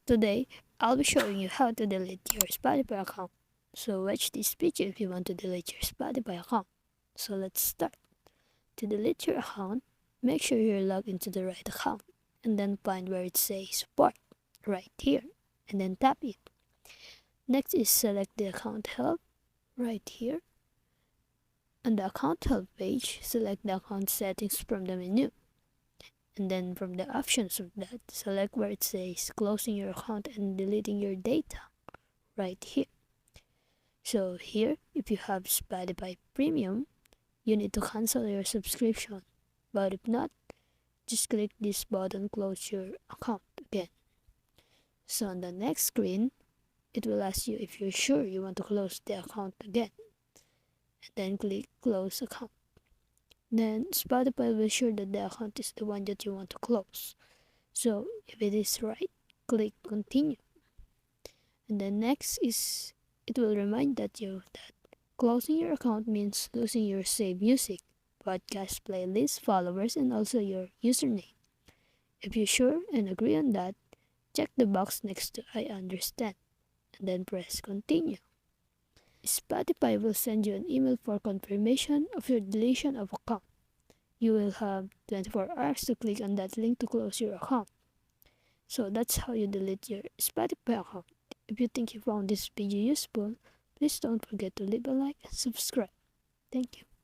Today, I'll be showing you how to delete your Spotify account. So watch this video if you want to delete your Spotify account. So let's start. To delete your account, make sure you're logged into the right account and then find where it says support right here and then tap it. Next is select the account help right here. On the account help page, select the account settings from the menu. And then from the options of that, select where it says closing your account and deleting your data right here. So here, if you have Spotify Premium, you need to cancel your subscription. But if not, just click this button, close your account again. So on the next screen, it will ask you if you're sure you want to close the account again. And then click close account. Then Spotify will ensure that the account is the one that you want to close. So if it is right, click continue. And then next is it will remind that closing your account means losing your saved music, podcast playlist, followers, and also your username. If you're sure and agree on that, check the box next to I understand and then press continue. Spotify will send you an email for confirmation of your deletion of account. You will have 24 hours to click on that link to close your account. So that's how you delete your Spotify account. If you think you found this video useful, please don't forget to leave a like and subscribe. Thank you.